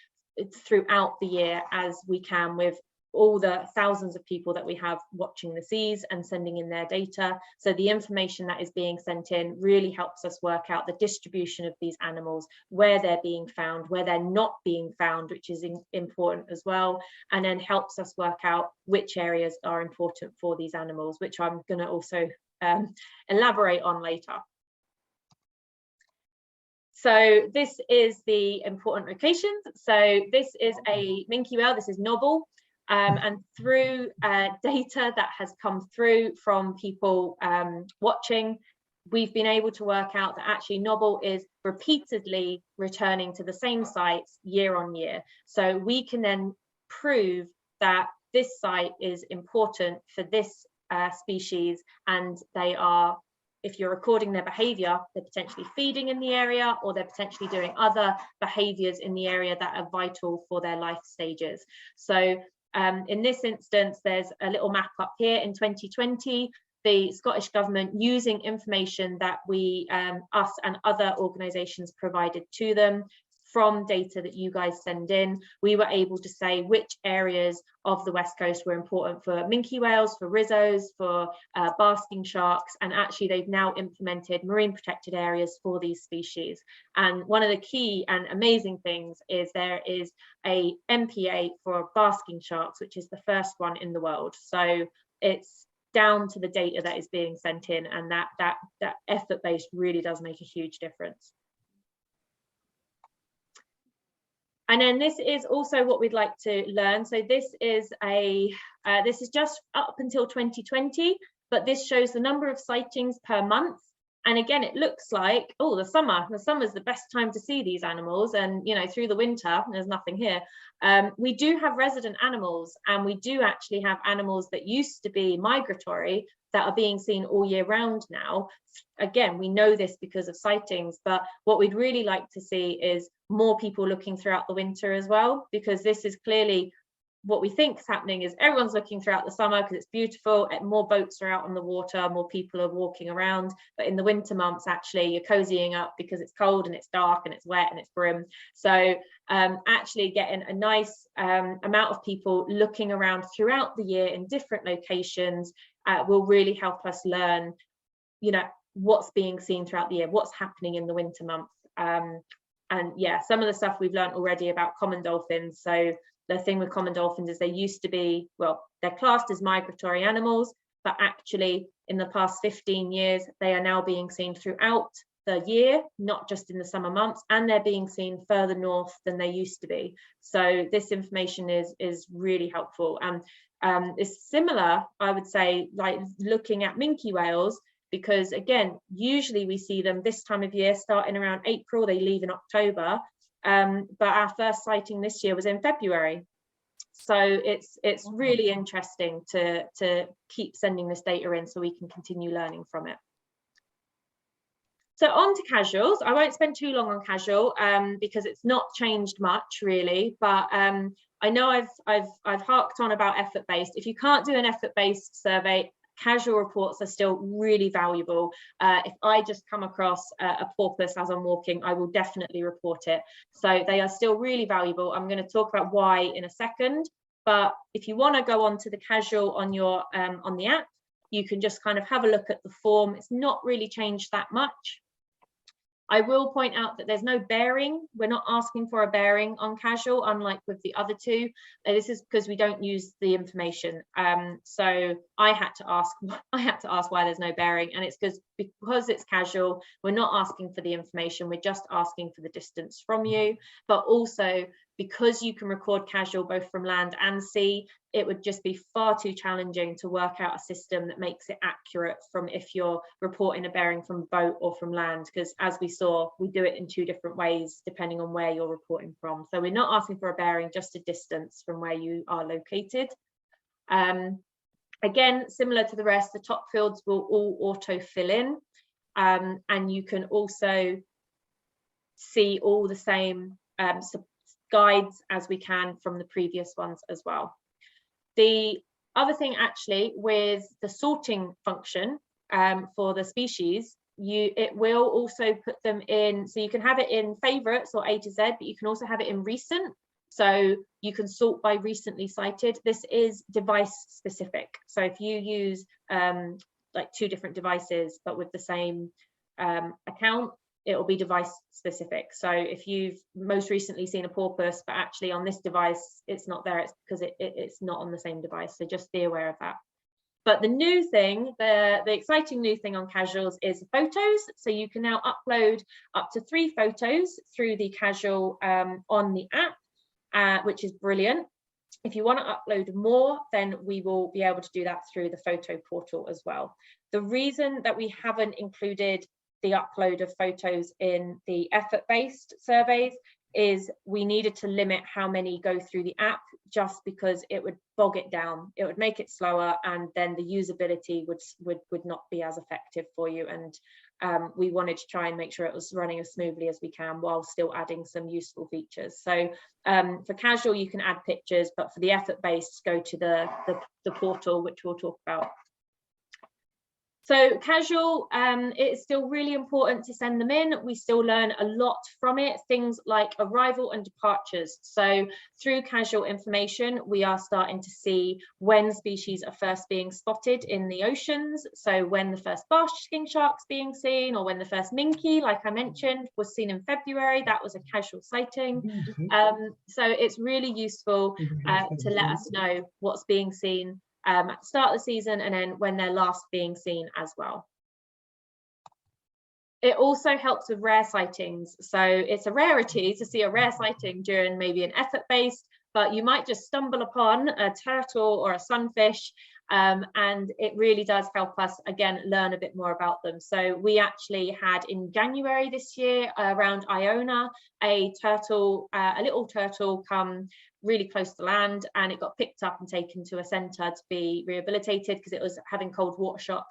throughout the year as we can with all the thousands of people that we have watching the seas and sending in their data. So the information that is being sent in really helps us work out the distribution of these animals, where they're being found, where they're not being found, which is important as well, and then helps us work out which areas are important for these animals, which I'm going to also elaborate on later. So this is the important locations. So this is a minke whale, this is Nobble. And through data that has come through from people watching, we've been able to work out that actually Nobble is repeatedly returning to the same sites year on year. So we can then prove that this site is important for this species, and they are, if you're recording their behavior, they're potentially feeding in the area, or they're potentially doing other behaviors in the area that are vital for their life stages. So in this instance, there's a little map up here. In 2020, the Scottish Government, using information that we, us and other organisations provided to them from data that you guys send in, we were able to say which areas of the West Coast were important for minke whales, for Rizzos, for basking sharks, and actually they've now implemented marine protected areas for these species. And one of the key and amazing things is there is a MPA for basking sharks, which is the first one in the world. So it's down to the data that is being sent in, and that effort base really does make a huge difference. And then this is also what we'd like to learn. So this is just up until 2020, but this shows the number of sightings per month. And again, it looks like, oh, the summer's the best time to see these animals. And, you know, through the winter, there's nothing here. We do have resident animals, and we do actually have animals that used to be migratory that are being seen all year round now. Again, we know this because of sightings, but what we'd really like to see is more people looking throughout the winter as well, because this is clearly what we think is happening is everyone's looking throughout the summer because it's beautiful, more boats are out on the water, more people are walking around, but in the winter months actually you're cozying up because it's cold and it's dark and it's wet and it's grim. So actually getting a nice amount of people looking around throughout the year in different locations will really help us learn, you know, what's being seen throughout the year, what's happening in the winter months. And yeah, some of the stuff we've learned already about common dolphins. So the thing with common dolphins is they used to be, well, they're classed as migratory animals, but actually in the past 15 years, they are now being seen throughout the year, not just in the summer months, and they're being seen further north than they used to be. So this information is really helpful. And it's similar, I would say, like looking at minke whales, because again, usually we see them this time of year, starting around April, they leave in October. But our first sighting this year was in February. So it's really interesting to keep sending this data in so we can continue learning from it. So on to casuals. I won't spend too long on casual because it's not changed much really, but I know I've harked on about effort-based. If you can't do an effort-based survey, casual reports are still really valuable. If I just come across a porpoise as I'm walking, I will definitely report it. So they are still really valuable. I'm going to talk about why in a second, but if you want to go on to the casual on your on the app, you can just kind of have a look at the form. It's not really changed that much. I will point out that there's no bearing. We're not asking for a bearing on casual, unlike with the other two. This is because we don't use the information. So I had to ask why there's no bearing, and it's because it's casual. We're not asking for the information. We're just asking for the distance from you. But also, because you can record casual both from land and sea, it would just be far too challenging to work out a system that makes it accurate from if you're reporting a bearing from boat or from land, because as we saw, we do it in 2 different ways depending on where you're reporting from. So we're not asking for a bearing, just a distance from where you are located. Again, similar to the rest, the top fields will all auto fill in, and you can also see all the same guides as we can from the previous ones as well. The other thing actually with the sorting function for the species, it will also put them in, so you can have it in favorites or A to Z, but you can also have it in recent. So you can sort by recently cited. This is device specific. So if you use like 2 different devices, but with the same account, it will be device specific. So if you've most recently seen a porpoise, but actually on this device, it's not there, it's because it's not on the same device. So just be aware of that. But the new thing, the exciting new thing on casuals is photos. So you can now upload up to 3 photos through the casual on the app, which is brilliant. If you want to upload more, then we will be able to do that through the photo portal as well. The reason that we haven't included the upload of photos in the effort-based surveys is we needed to limit how many go through the app, just because it would bog it down, it would make it slower, and then the usability would not be as effective for you. And we wanted to try and make sure it was running as smoothly as we can while still adding some useful features. So for casual, you can add pictures, but for the effort-based, go to the portal, which we'll talk about. So casual, it's still really important to send them in. We still learn a lot from it, things like arrival and departures. So through casual information, we are starting to see when species are first being spotted in the oceans. So when the first basking shark's being seen, or when the first minke, like I mentioned, was seen in February, that was a casual sighting. So it's really useful to let us know what's being seen at the start of the season, and then when they're last being seen as well. It also helps with rare sightings. So it's a rarity to see a rare sighting during maybe an effort-based, but you might just stumble upon a turtle or a sunfish, and it really does help us, again, learn a bit more about them. So we actually had in January this year around Iona, a little turtle come really close to land, and it got picked up and taken to a centre to be rehabilitated because it was having cold water shock.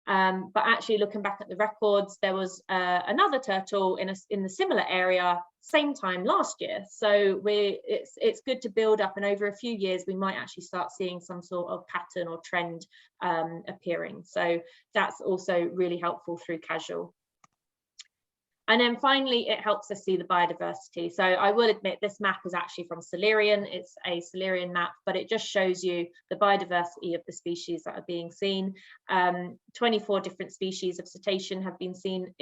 But actually looking back at the records, there was another turtle in the similar area same time last year. So it's good to build up, and over a few years we might actually start seeing some sort of pattern or trend appearing. So that's also really helpful through casual. And then finally, it helps us see the biodiversity. So I will admit this map is actually from Silurian. It's a Silurian map, but it just shows you the biodiversity of the species that are being seen. 24 different species of cetacean have been seen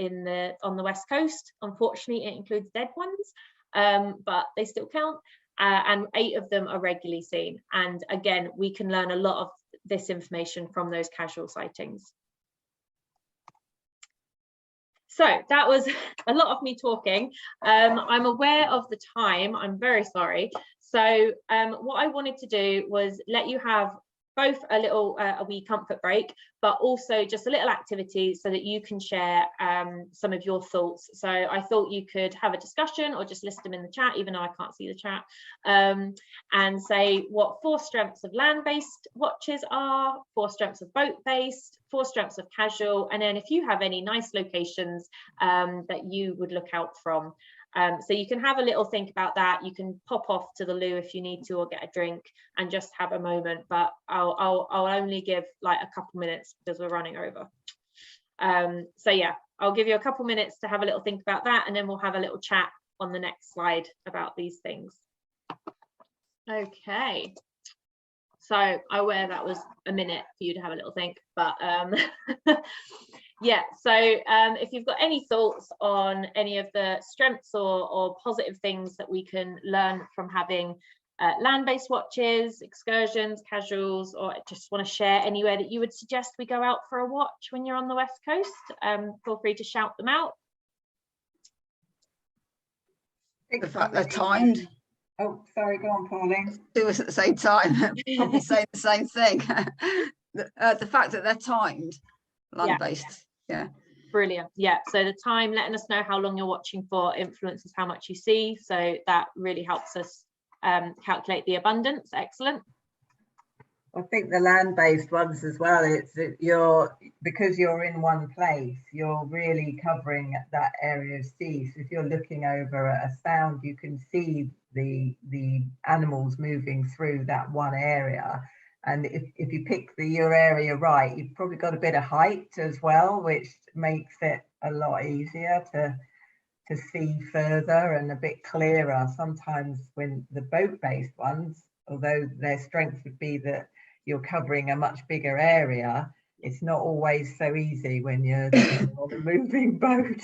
on the West Coast. Unfortunately, it includes dead ones, but they still count. And 8 of them are regularly seen. And again, we can learn a lot of this information from those casual sightings. So that was a lot of me talking. I'm aware of the time, I'm very sorry. So what I wanted to do was let you have both a wee comfort break, but also just a little activity so that you can share some of your thoughts. So I thought you could have a discussion or just list them in the chat, even though I can't see the chat, and say what 4 strengths of land-based watches are, 4 strengths of boat-based, 4 strengths of casual, and then if you have any nice locations that you would look out from. So you can have a little think about that. You can pop off to the loo if you need to, or get a drink and just have a moment, but I'll only give like a couple minutes because we're running over. So yeah, I'll give you a couple minutes to have a little think about that, and then we'll have a little chat on the next slide about these things. Okay, So I'm aware that was a minute for you to have a little think, but yeah, so if you've got any thoughts on any of the strengths or positive things that we can learn from having land-based watches, excursions, casuals, or just want to share anywhere that you would suggest we go out for a watch when you're on the West Coast, feel free to shout them out. The fact they're timed. Oh, sorry, go on, Pauline. Do us at the same time, probably saying the same thing. The fact that they're timed, land-based, yeah. Brilliant. Yeah, so the time, letting us know how long you're watching for influences how much you see, so that really helps us calculate the abundance. Excellent. I think the land-based ones as well, it's because you're in one place, you're really covering that area of sea. So if you're looking over a sound, you can see the animals moving through that one area. And if you pick your area right, you've probably got a bit of height as well, which makes it a lot easier to see further and a bit clearer. Sometimes when the boat-based ones, although their strength would be that you're covering a much bigger area, it's not always so easy when you're on a moving boat.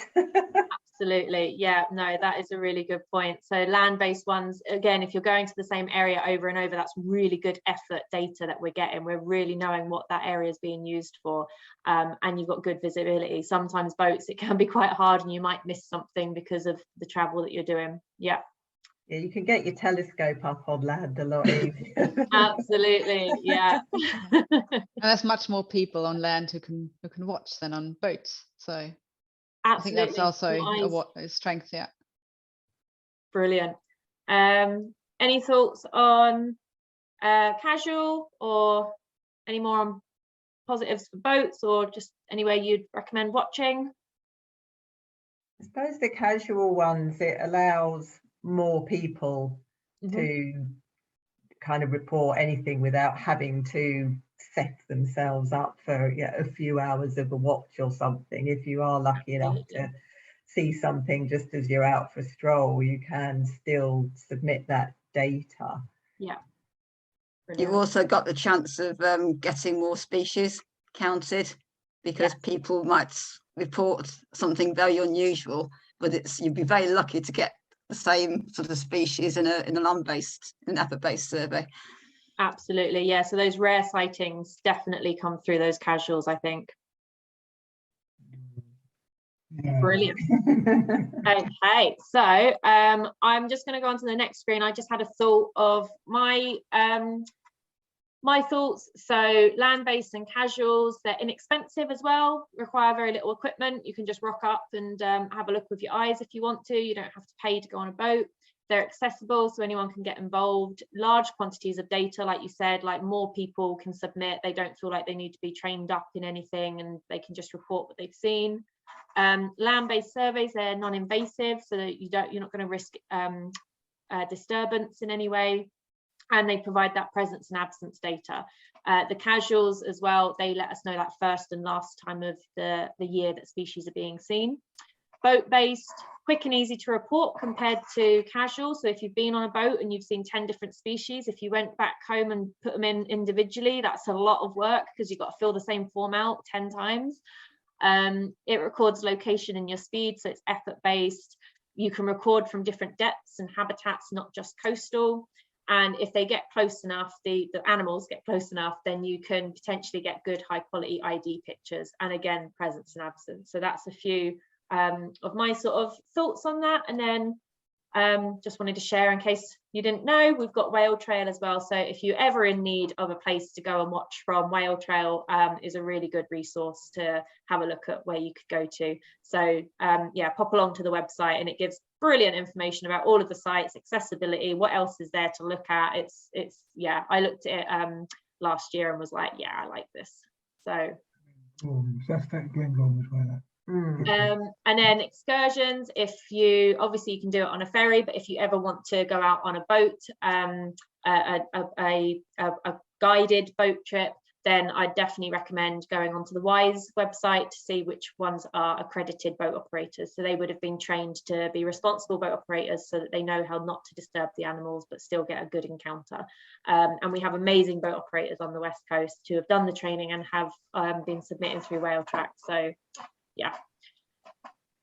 Absolutely. Yeah, no, that is a really good point. So land-based ones, again, if you're going to the same area over and over, that's really good effort data that we're getting. We're really knowing what that area is being used for, and you've got good visibility. Sometimes boats, it can be quite hard and you might miss something because of the travel that you're doing. Yeah. Yeah, you can get your telescope up on land a lot easier. Absolutely, yeah. And there's much more people on land who can watch than on boats. So Absolutely. I think that's also a strength, yeah. Brilliant. Any thoughts on casual, or any more on positives for boats, or just anywhere you'd recommend watching? I suppose the casual ones, it allows more people to kind of report anything without having to set themselves up for a few hours of a watch or something. If you are lucky enough to see something just as you're out for a stroll, you can still submit that data. Yeah. You've also got the chance of getting more species counted, because people might report something very unusual, but you'd be very lucky to get the same sort of species in a land-based, an effort-based survey. Absolutely, yeah. So those rare sightings definitely come through those casuals, I think. Yeah. Brilliant. Okay, so I'm just going to go on to the next screen. I just had a thought of my thoughts. So land-based and casuals, they're inexpensive as well, require very little equipment. You can just rock up and have a look with your eyes if you want to. You don't have to pay to go on a boat. They're accessible, so anyone can get involved. Large quantities of data, like you said, like more people can submit. They don't feel like they need to be trained up in anything, and they can just report what they've seen. Land-based surveys, they're non-invasive, so that you're not going to risk disturbance in any way, and they provide that presence and absence data. The casuals as well, they let us know that first and last time of the year that species are being seen. Boat-based, quick and easy to report compared to casual. So if you've been on a boat and you've seen 10 different species, if you went back home and put them in individually, that's a lot of work because you've got to fill the same form out 10 times. It records location and your speed, so it's effort-based. You can record from different depths and habitats, not just coastal. And if they get close enough, the animals get close enough, then you can potentially get good high quality ID pictures, and again, presence and absence. So that's a few of my sort of thoughts on that. And then just wanted to share, in case you didn't know, we've got Whale Trail as well. So if you're ever in need of a place to go and watch from, Whale Trail is a really good resource to have a look at where you could go to. So yeah, pop along to the website, and it gives brilliant information about all of the sites, accessibility, what else is there to look at. It's yeah, I looked at it last year and was like, yeah, I like this. So that's that Glengorm as well. And then excursions, if you obviously you can do it on a ferry, but if you ever want to go out on a boat, a guided boat trip, then I'd definitely recommend going onto the WISE website to see which ones are accredited boat operators. So they would have been trained to be responsible boat operators so that they know how not to disturb the animals but still get a good encounter. And we have amazing boat operators on the West Coast who have done the training and have been submitting through Whale Track. So yeah.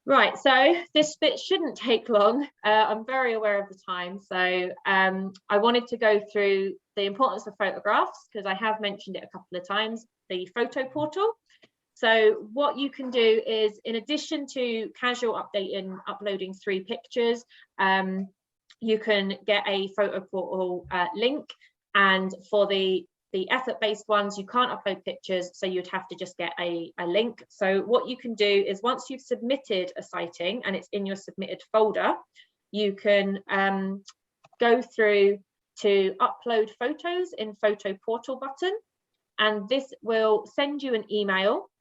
Right, so this bit shouldn't take long. I'm very aware of the time, so I wanted to go through the importance of photographs because I have mentioned it a couple of times, the photo portal. So what you can do is, in addition to casual uploading 3 pictures, you can get a photo portal link, and for the effort-based ones, you can't upload pictures, so you'd have to just get a link. So what you can do is, once you've submitted a sighting and it's in your submitted folder, you can go through to upload photos in photo portal button, and this will send you an email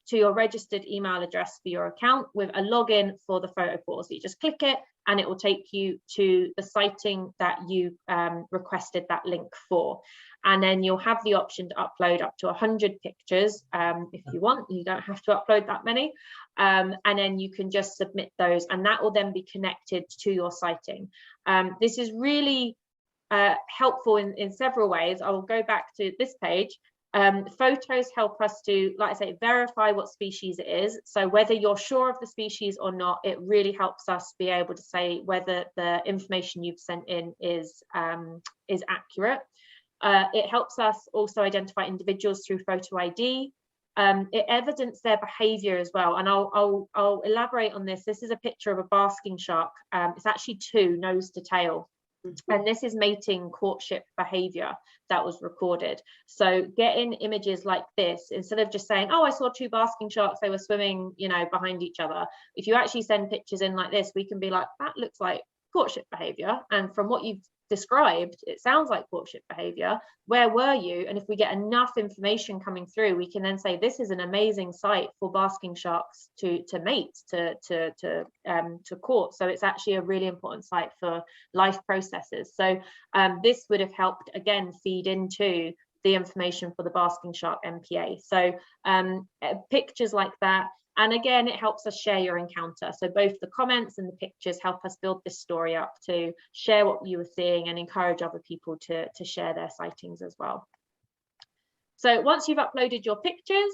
to your registered email address for your account with a login for the photo portal. So you just click it and it will take you to the sighting that you requested that link for. And then you'll have the option to upload up to 100 pictures if you want. You don't have to upload that many. And then you can just submit those, and that will then be connected to your sighting. This is really helpful in several ways. I will go back to this page. Photos help us to, like I say, verify what species it is. So whether you're sure of the species or not, it really helps us be able to say whether the information you've sent in is accurate. It helps us also identify individuals through photo ID. It evidences their behavior as well, and I'll elaborate on this. This is a picture of a basking shark. It's actually 2, nose to tail. And this is mating courtship behavior that was recorded. So getting images like this, instead of just saying, oh, I saw 2 basking sharks, they were swimming, you know, behind each other. If you actually send pictures in like this, we can be like, that looks like courtship behavior. And from what you've described, it sounds like courtship behavior. Where were you? And if we get enough information coming through, we can then say this is an amazing site for basking sharks to mate, to court. So it's actually a really important site for life processes. So this would have helped again feed into the information for the basking shark MPA. So pictures like that. And again, it helps us share your encounter. So both the comments and the pictures help us build this story up to share what you were seeing and encourage other people to share their sightings as well. So once you've uploaded your pictures,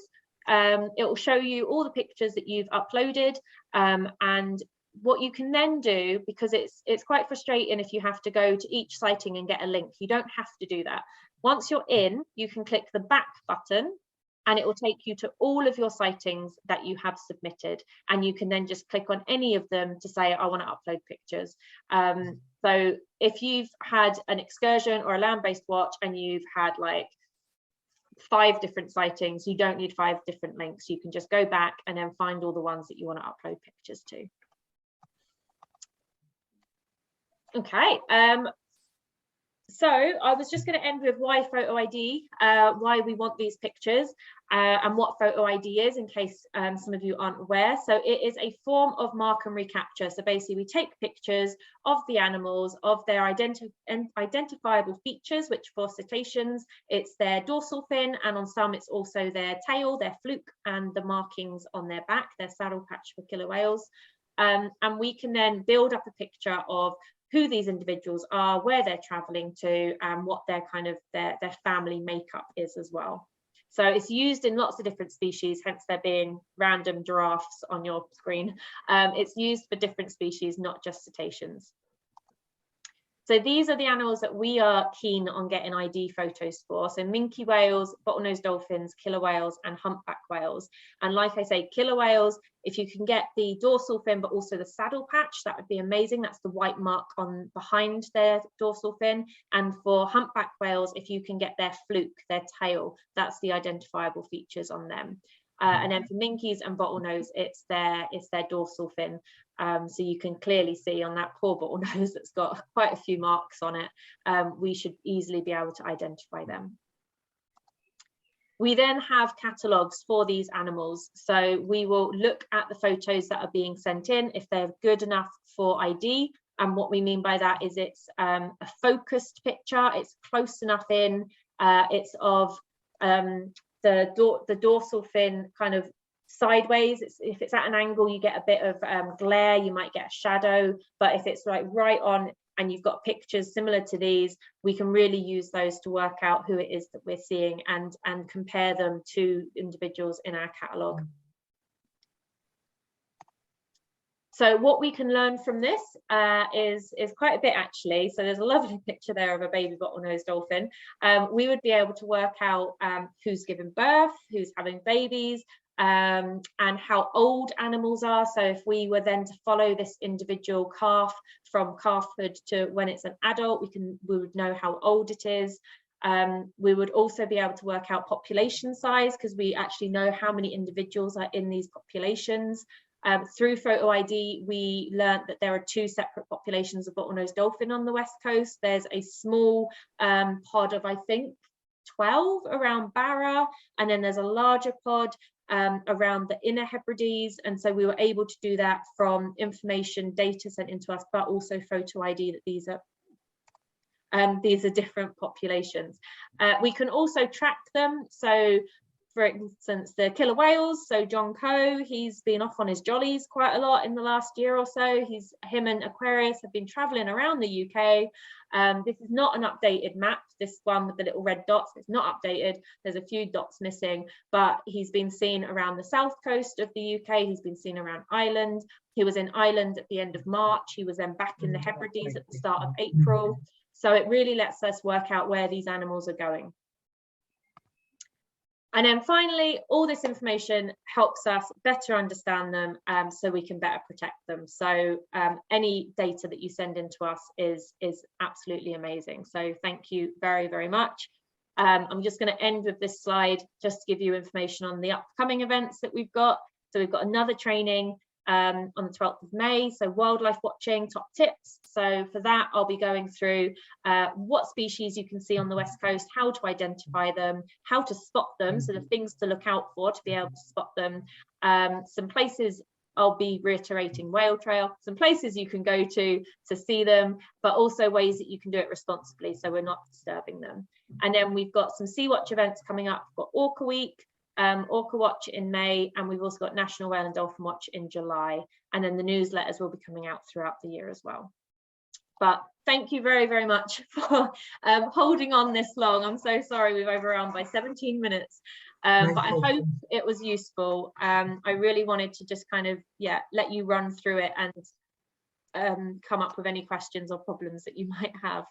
it will show you all the pictures that you've uploaded. And what you can then do, because it's quite frustrating if you have to go to each sighting and get a link, you don't have to do that. Once you're in, you can click the back button, and it will take you to all of your sightings that you have submitted. And you can then just click on any of them to say, I want to upload pictures. So if you've had an excursion or a land-based watch and you've had like 5 different sightings, you don't need 5 different links. You can just go back and then find all the ones that you want to upload pictures to. Okay. So I was just going to end with why photo ID, why we want these pictures, and what photo ID is, in case some of you aren't aware. So it is a form of mark and recapture. So basically we take pictures of the animals, of their identifiable features, which for cetaceans, it's their dorsal fin, and on some it's also their tail, their fluke, and the markings on their back, their saddle patch for killer whales. And we can then build up a picture of who these individuals are, where they're traveling to, and what their kind of their family makeup is as well. So it's used in lots of different species, hence there being random giraffes on your screen. It's used for different species, not just cetaceans. So these are the animals that we are keen on getting ID photos for. So minke whales, bottlenose dolphins, killer whales, and humpback whales. And like I say, killer whales, if you can get the dorsal fin, but also the saddle patch, that would be amazing. That's the white mark on behind their dorsal fin. And for humpback whales, if you can get their fluke, their tail, that's the identifiable features on them. And then for minkies and bottlenose, it's their dorsal fin. So you can clearly see on that poor bottlenose that's got quite a few marks on it, we should easily be able to identify them. We then have catalogues for these animals. So we will look at the photos that are being sent in, if they're good enough for ID. And what we mean by that is it's a focused picture, it's close enough in, it's of the dorsal fin kind of sideways. If it's at an angle, you get a bit of glare, you might get a shadow, but if it's like right on and you've got pictures similar to these, we can really use those to work out who it is that we're seeing and compare them to individuals in our catalogue. So what we can learn from this is quite a bit, actually. So there's a lovely picture there of a baby bottlenose dolphin. We would be able to work out who's giving birth, who's having babies, and how old animals are. So if we were then to follow this individual calf from calfhood to when it's an adult, we would know how old it is. We would also be able to work out population size, because we actually know how many individuals are in these populations. Through photo ID, we learned that there are 2 separate populations of bottlenose dolphin on the west coast. There's a small pod of, I think, 12 around Barra, and then there's a larger pod around the Inner Hebrides. And so we were able to do that from information data sent into us, but also photo ID that these are different populations. We can also track them. So for instance, the killer whales, so John Coe, he's been off on his jollies quite a lot in the last year or so. Him and Aquarius have been traveling around the UK. This is not an updated map, this one with the little red dots, it's not updated. There's a few dots missing, but he's been seen around the south coast of the UK. He's been seen around Ireland. He was in Ireland at the end of March. He was then back in the Hebrides at the start of April. So it really lets us work out where these animals are going. And then finally, all this information helps us better understand them so we can better protect them. So any data that you send in to us is absolutely amazing. So thank you very, very much. I'm just going to end with this slide just to give you information on the upcoming events that we've got. So we've got another training on the 12th of May, so wildlife watching top tips. So for that, I'll be going through what species you can see on the west coast, how to identify them, how to spot them, so the things to look out for to be able to spot them, some places. I'll be reiterating whale trail, some places you can go to see them, but also ways that you can do it responsibly so we're not disturbing them. And then we've got some Sea Watch events coming up. We've got Orca Week, Orca Watch in May, and we've also got National Whale and Dolphin Watch in July. And then the newsletters will be coming out throughout the year as well. But thank you very, very much for holding on this long. I'm so sorry we've overrun by 17 minutes. But I hope it was useful. I really wanted to just kind of, let you run through it and come up with any questions or problems that you might have.